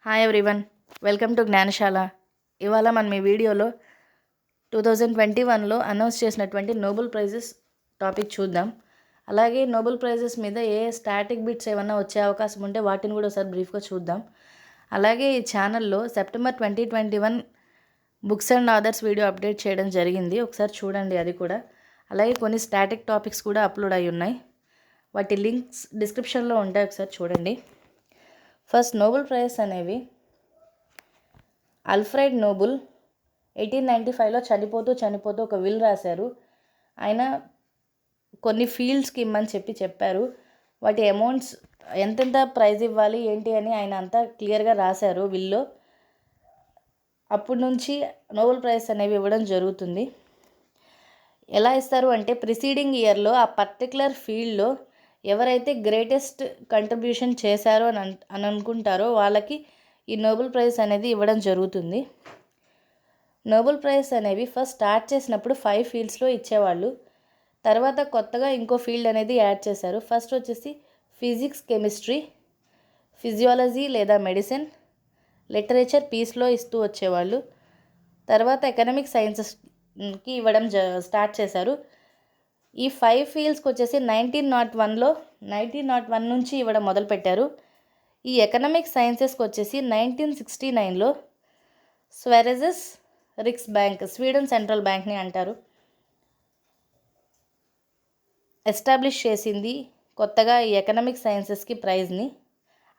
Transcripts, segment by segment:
Hi everyone, welcome to Gnanashala. ఇవాళ మనం ఈ వీడియోలో 2021లో అనౌన్స్ చేసినటువంటి నోబెల్ ప్రైజెస్ టాపిక్ చూద్దాం. అలాగే నోబెల్ ప్రైజెస్ మీద ఏ స్టాటిక్ బిట్స్ ఏమన్నా వచ్చే అవకాశం ఉంటే వాటిని కూడా ఒకసారి బ్రీఫ్గా చూద్దాం. అలాగే ఈ ఛానల్లో September 2021 books and authors video update చేయడం జరిగింది, ఒకసారి చూడండి అది కూడా. అలాగే కొన్ని స్టాటిక్ టాపిక్స్ కూడా అప్లోడ్ అయి ఉన్నాయి, వాటి లింక్స్ డిస్క్రిప్షన్లో ఉంటాయి, ఒకసారి చూడండి. ఫస్ట్ నోబెల్ ప్రైజ్ అనేవి ఆల్ఫ్రెడ్ నోబెల్ 1895లో చనిపోతూ ఒక విల్ రాశారు. ఆయన కొన్ని ఫీల్డ్స్కి ఇమ్మని చెప్పారు. వాటి అమౌంట్స్ ఎంతెంత ప్రైజ్ ఇవ్వాలి ఏంటి అని ఆయన అంతా క్లియర్గా రాశారు విల్లో. అప్పటి నుంచి నోబెల్ ప్రైజ్ అనేవి ఇవ్వడం జరుగుతుంది. ఎలా ఇస్తారు అంటే ప్రిసీడింగ్ ఇయర్లో ఆ పర్టికులర్ ఫీల్డ్లో ఎవరైతే గ్రేటెస్ట్ కంట్రిబ్యూషన్ చేశారో అని అనుకుంటారో వాళ్ళకి ఈ నోబెల్ ప్రైజ్ అనేది ఇవ్వడం జరుగుతుంది. నోబెల్ ప్రైజ్ అనేవి ఫస్ట్ స్టార్ట్ చేసినప్పుడు 5 ఫీల్డ్స్లో ఇచ్చేవాళ్ళు. తర్వాత కొత్తగా ఇంకో ఫీల్డ్ అనేది యాడ్ చేశారు. ఫస్ట్ వచ్చేసి ఫిజిక్స్, కెమిస్ట్రీ, ఫిజియాలజీ లేదా మెడిసిన్, లిటరేచర్, పీస్లో ఇస్తూ వచ్చేవాళ్ళు. తర్వాత ఎకనామిక్ సైన్సెస్కి ఇవ్వడం స్టార్ట్ చేశారు. ఈ 5 ఫీల్డ్స్కి వచ్చేసి 1901 నుంచి ఇవ్వడం మొదలుపెట్టారు. ఈ ఎకనామిక్ సైన్సెస్కి వచ్చేసి 1969లో స్వెరెజెస్ రిక్స్ బ్యాంక్, స్వీడన్ సెంట్రల్ బ్యాంక్ని అంటారు, ఎస్టాబ్లిష్ చేసింది కొత్తగా ఈ ఎకనామిక్ సైన్సెస్కి ప్రైజ్ని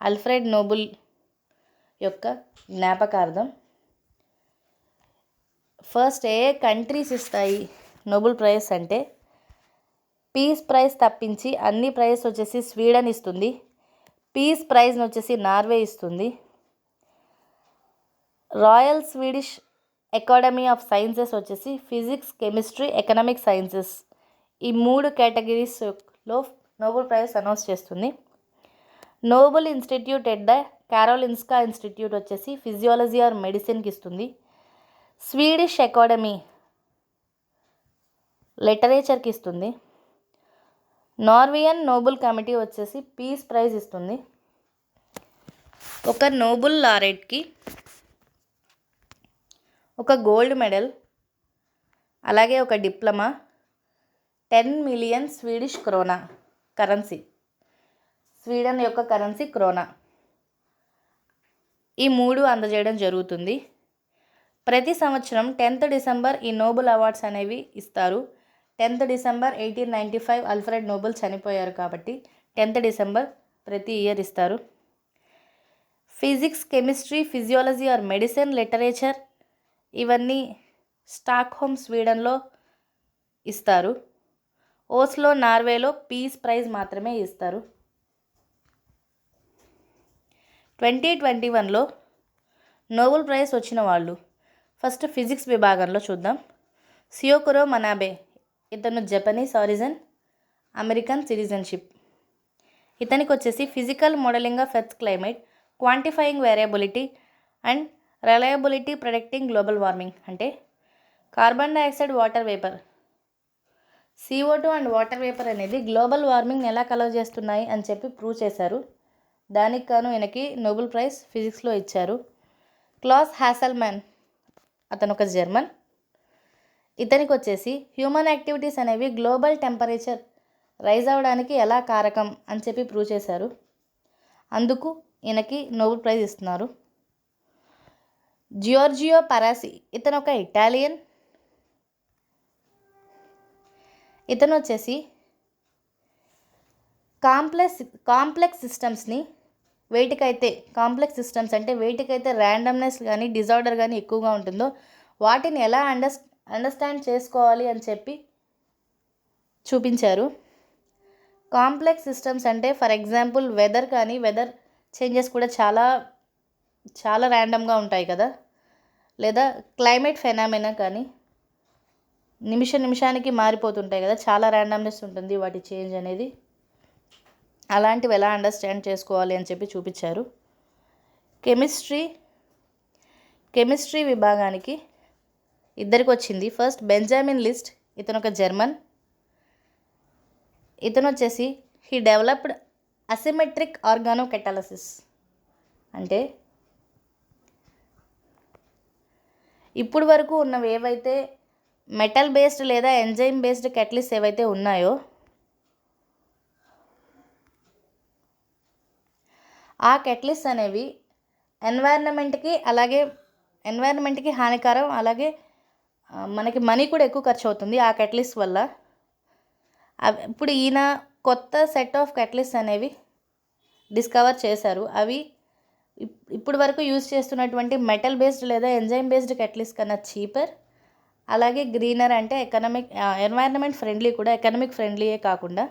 ఆల్ఫ్రెడ్ నోబెల్ యొక్క జ్ఞాపకార్థం. ఫస్ట్ ఏ కంట్రీస్ ఇస్తాయి నోబెల్ ప్రైజ్ అంటే పీస్ ప్రైజ్ తప్పించి అన్ని ప్రైజ్ వచ్చేసి స్వీడన్ ఇస్తుంది. పీస్ ప్రైజ్ని వచ్చేసి నార్వే ఇస్తుంది. Royal Swedish academy of sciences వచ్చేసి ఫిజిక్స్, కెమిస్ట్రీ, ఎకనామిక్ సైన్సెస్ ఈ 3 కేటగిరీస్లో నోబెల్ ప్రైజ్ అనౌన్స్ చేస్తుంది. Nobel institute at the Karolinska institute వచ్చేసి ఫిజియాలజీ ఆర్ మెడిసిన్కి ఇస్తుంది. స్వీడిష్ అకాడమీ లిటరేచర్కి ఇస్తుంది. నార్వేయన్ నోబెల్ కమిటీ వచ్చేసి పీస్ ప్రైజ్ ఇస్తుంది. ఒక నోబెల్ లారెట్కి ఒక గోల్డ్ మెడల్, అలాగే ఒక diploma, 10 million Swedish krona currency, Sweden యొక్క కరెన్సీ క్రోనా, ఈ 3 అందజేయడం జరుగుతుంది. ప్రతి సంవత్సరం 10th డిసెంబర్ ఈ నోబెల్ అవార్డ్స్ అనేవి ఇస్తారు. 10th డిసెంబర్ 1895 ఆల్ఫ్రెడ్ నోబెల్ చనిపోయారు కాబట్టి 10th డిసెంబర్ ప్రతి ఇయర్ ఇస్తారు. Physics, chemistry, physiology are medicine, literature ఇవన్నీ స్టాక్హోమ్ స్వీడన్లో ఇస్తారు. ఓస్లో నార్వేలో పీస్ ప్రైజ్ మాత్రమే ఇస్తారు. 2021లో నోబెల్ ప్రైజ్ వచ్చిన వాళ్ళు ఫస్ట్ ఫిజిక్స్ విభాగంలో చూద్దాం. సియోకురో మనాబే, ఇతను జపనీస్ ఆరిజిన్, అమెరికన్ సిటిజన్షిప్. ఇతనికి వచ్చేసి physical modelling of Earth climate, quantifying variability and reliability predicting global warming, అంటే carbon dioxide, water vapour, CO2 and water vapour అనేది గ్లోబల్ వార్మింగ్ని ఎలా కలవ్ చేస్తున్నాయి అని చెప్పి ప్రూవ్ చేశారు. దానికి గాను ఈయనకి నోబెల్ ప్రైజ్ ఫిజిక్స్లో ఇచ్చారు. క్లాస్ హ్యాసెల్మ్యాన్, అతను ఒక జర్మన్. ఇతనికి వచ్చేసి హ్యూమన్ యాక్టివిటీస్ అనేవి గ్లోబల్ టెంపరేచర్ రైజ్ అవ్వడానికి ఎలా కారకం అని చెప్పి ప్రూవ్ చేశారు. అందుకు ఈయనకి నోబెల్ ప్రైజ్ ఇస్తున్నారు. జియోర్జియో పరాసి, ఇతను ఒక ఇటాలియన్. ఇతను వచ్చేసి కాంప్లెక్స్ సిస్టమ్స్ని కాంప్లెక్స్ సిస్టమ్స్ అంటే వేటికైతే ర్యాండమ్నెస్ కానీ డిజార్డర్ కానీ ఎక్కువగా ఉంటుందో వాటిని ఎలా అండర్స్టాండ్ చేసుకోవాలి అని చెప్పి చూపించారు. కాంప్లెక్స్ సిస్టమ్స్ అంటే ఫర్ ఎగ్జాంపుల్ వెదర్ చేంజెస్ కూడా చాలా చాలా ర్యాండమ్గా ఉంటాయి కదా, లేదా క్లైమేట్ ఫెనామినా కానీ నిమిషానికి మారిపోతుంటాయి కదా, చాలా ర్యాండమ్నెస్ ఉంటుంది వాటి చేంజ్ అనేది. అలాంటివి ఎలా అండర్స్టాండ్ చేసుకోవాలి అని చెప్పి చూపించారు. కెమిస్ట్రీ విభాగానికి ఇద్దరికి వచ్చింది. ఫస్ట్ బెంజామిన్ లిస్ట్, ఇతను ఒక జర్మన్. ఇతను వచ్చేసి హీ డెవలప్డ్ అసిమెట్రిక్ ఆర్గానోకెటాలసిస్, అంటే ఇప్పుడు వరకు ఉన్నవి ఏవైతే మెటల్ బేస్డ్ లేదా ఎంజైమ్ బేస్డ్ కెటలిస్ట్ ఏవైతే ఉన్నాయో ఆ కెటలిస్ట్ అనేవి ఎన్వైరన్మెంట్కి హానికరం, అలాగే మనకి మనీ కూడా ఎక్కువ ఖర్చు అవుతుంది ఆ కెటలిస్ట్ వల్ల. ఇప్పుడు ఈయన కొత్త సెట్ ఆఫ్ కెటలిస్ట్ అనేవి డిస్కవర్ చేశారు. అవి ఇప్పుడు వరకు యూజ్ చేస్తున్నటువంటి మెటల్ బేస్డ్ లేదా ఎంజైమ్ బేస్డ్ కెటలిస్ట్ కన్నా చీపర్, అలాగే గ్రీనర్, అంటే ఎన్వైరన్మెంట్ ఫ్రెండ్లీ కూడా, ఎకనామిక్ ఫ్రెండ్లీయే కాకుండా.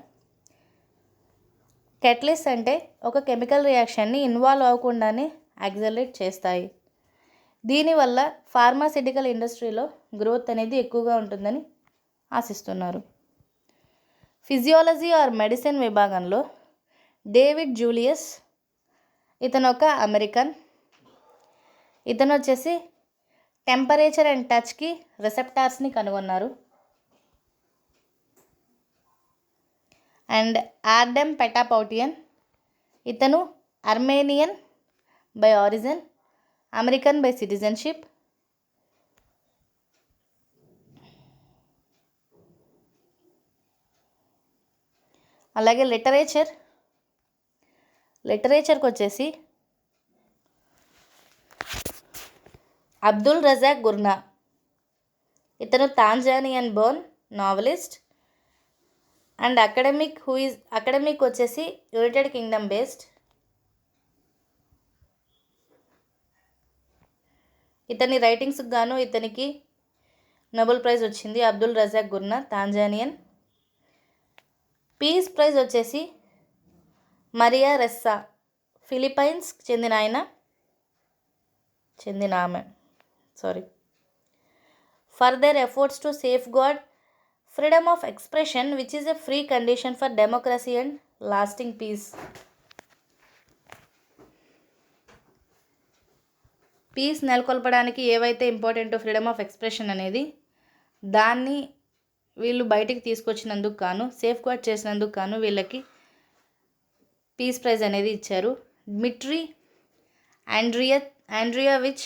కెటలిస్ట్ అంటే ఒక కెమికల్ రియాక్షన్ని ఇన్వాల్వ్ అవ్వకుండానే యాక్సలరేట్ చేస్తాయి. దీనివల్ల ఫార్మాస్యూటికల్ ఇండస్ట్రీలో గ్రోత్ అనేది ఎక్కువగా ఉంటుందని ఆశిస్తున్నారు. ఫిజియాలజీ ఆర్ మెడిసిన్ విభాగంలో డేవిడ్ జూలియస్, ఇతను ఒక అమెరికన్. ఇతను వచ్చేసి టెంపరేచర్ అండ్ టచ్కి రిసెప్టార్స్ని కనుగొన్నారు. అండ్ ఆర్డెమ్ పెటాపౌటియన్, ఇతను Armenian by origin, American by citizenship. అలాగే లిటరేచర్కి వచ్చేసి అబ్దుల్ రజాక్ గుర్నా, ఇతను Tanzanian born novelist. And academic వచ్చేసి యునైటెడ్ కింగ్డమ్ బేస్డ్. ఇతని రైటింగ్స్కి గాను ఇతనికి నోబెల్ ప్రైజ్ వచ్చింది. Abdulrazak Gurnah, Tanzanian. Peace prize వచ్చేసి మరియా రెస్సా, ఫిలిప్పైన్స్కి చెందిన ఆమె. For their efforts to safeguard freedom of expression which is a free condition for democracy and lasting peace. Peace నెలకొల్పడానికి ఏవైతే ఇంపార్టెంటో ఫ్రీడమ్ ఆఫ్ ఎక్స్ప్రెషన్ అనేది, దాన్ని వీళ్ళు బయటికి తీసుకొచ్చినందుకు గాను, సేఫ్ గార్డ్ చేసినందుకు గాను వీళ్ళకి పీస్ ప్రైజ్ అనేది ఇచ్చారు. డ్మిట్రీ ఆండ్రియావిచ్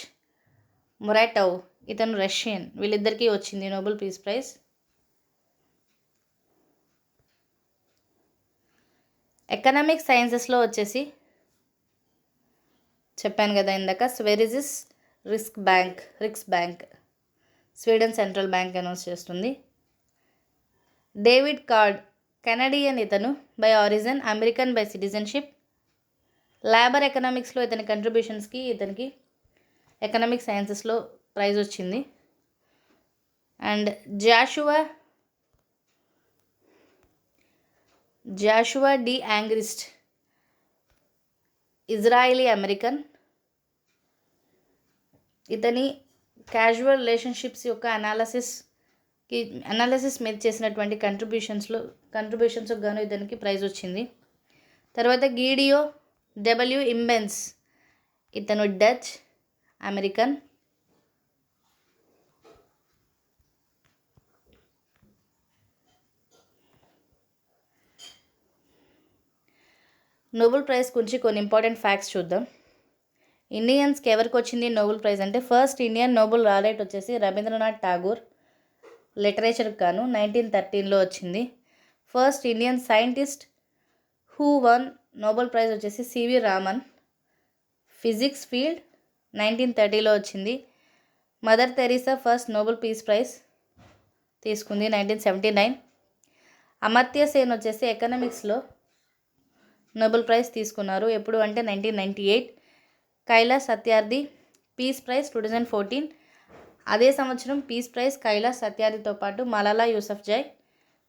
మురాటోవ్, ఇతను రష్యన్. వీళ్ళిద్దరికీ వచ్చింది నోబెల్ పీస్ ప్రైజ్. ఎకనామిక్ సైన్సెస్లో వచ్చేసి చెప్పాను కదా ఇందాక, Sveriges Riksbank Sweden central bank announce చేస్తుంది. డేవిడ్ కార్డ్, కెనడియన్, ఇతను by origin, American by citizenship. Labour ఎకనామిక్స్లో ఇతని కంట్రిబ్యూషన్స్కి ఇతనికి ఎకనామిక్ సైన్సెస్లో ప్రైజ్ వచ్చింది. And Joshua D Angrist, Israeli American. ఇతని క్యాజువల్ రిలేషన్షిప్స్ యొక్క అనాలిసిస్ మీద చేసినటువంటి కంట్రిబ్యూషన్స్ గాను ఇతనికి ప్రైజ్ వచ్చింది. తర్వాత గీడియో డబ్ల్యూ ఇంబెన్స్, ఇతను డచ్ అమెరికన్. నోబెల్ ప్రైజ్ గురించి కొన్ని ఇంపార్టెంట్ ఫ్యాక్ట్స్ చూద్దాం. ఇండియన్స్కి ఎవరికి వచ్చింది నోబెల్ ప్రైజ్ అంటే, ఫస్ట్ ఇండియన్ నోబెల్ లారెట్ వచ్చేసి రవీంద్రనాథ్ ఠాగూర్, లిటరేచర్కి గాను 1913లో వచ్చింది. First Indian scientist who one Nobel praise వచ్చేసి సివి రామన్, ఫిజిక్స్ ఫీల్డ్, 1930లో వచ్చింది. Mother Teresa first Nobel peace praise తీసుకుంది 1979. అమర్త్య సేన్ వచ్చేసి ఎకనామిక్స్లో నోబెల్ ప్రైజ్ తీసుకున్నారు. ఎప్పుడు అంటే 1998. Kailash Satyarthi peace prize 2014. అదే సంవత్సరం పీస్ ప్రైజ్ కైలాస్ సత్యార్థితో పాటు మలాలా యూసఫ్జాయ్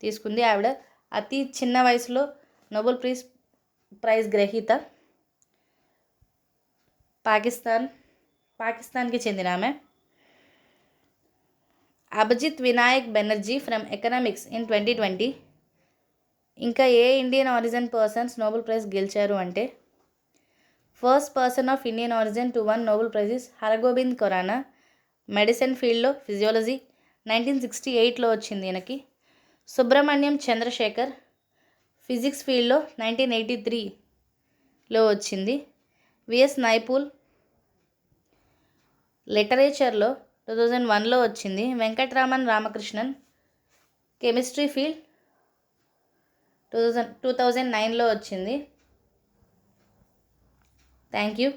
తీసుకుంది. ఆవిడ అతి చిన్న వయసులో నోబెల్ ప్రైజ్ గ్రహీత. పాకిస్తాన్కి చెందిన ఆమె. Abhijit Vinayak Banerjee from economics in 2020. ఇంకా ఏ Indian origin persons Nobel prize గెలిచారు అంటే, first person of Indian origin to won Nobel prize is Hargobind Khorana, medicine ఫీల్డ్లో ఫిజియాలజీ, 1968లో వచ్చింది ఈయనకి. సుబ్రహ్మణ్యం చంద్రశేఖర్ ఫిజిక్స్ ఫీల్డ్లో 1983లో వచ్చింది. విఎస్ నైపూల్ లిటరేచర్లో 2001లో వచ్చింది. వెంకట్రామన్ రామకృష్ణన్ కెమిస్ట్రీ ఫీల్డ్ 2009లో వచ్చింది. Thank you.